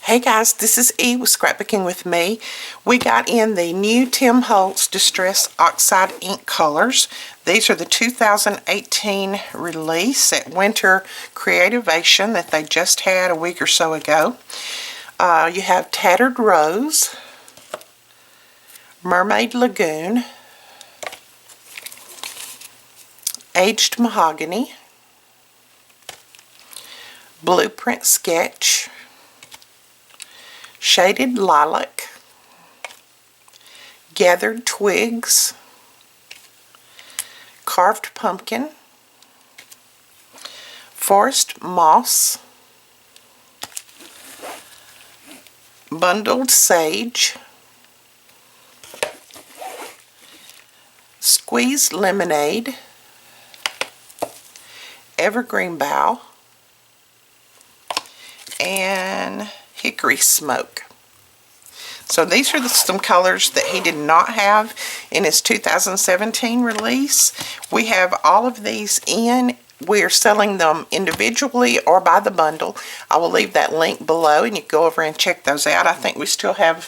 Hey guys, this is E with Scrapbooking with me. We got in the new Tim Holtz Distress Oxide ink colors. These are the 2018 release at Winter Creativation that they just had a week or so ago. You have Tattered Rose, Mermaid Lagoon, Aged Mahogany, Blueprint Sketch, Shaded Lilac, Gathered Twigs, Carved Pumpkin, Forest Moss, Bundled Sage, Squeezed Lemonade, Evergreen Bough, and Hickory Smoke. So these are some colors that he did not have in his 2017 release. We have all of these in. We're selling them individually or by the bundle. I will leave that link below and you can go over and check those out. I think we still have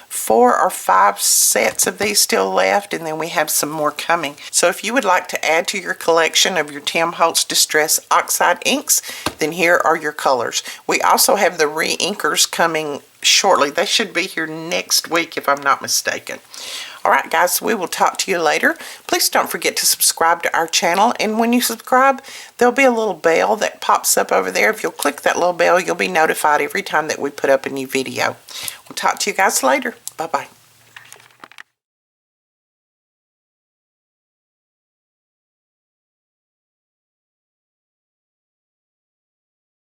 4 or 5 sets of these still left, and then we have some more coming. So if you would like to add to your collection of your Tim Holtz Distress Oxide inks, then here are your colors. We also have the Reinkers coming shortly. They should be here next week if I'm not mistaken. Alright guys, we will talk to you later. Please don't forget to subscribe to our channel, and when you subscribe, there'll be a little bell that pops up over there. If you'll click that little bell, you'll be notified every time that we put up a new video. We'll talk to you guys later. Bye-bye.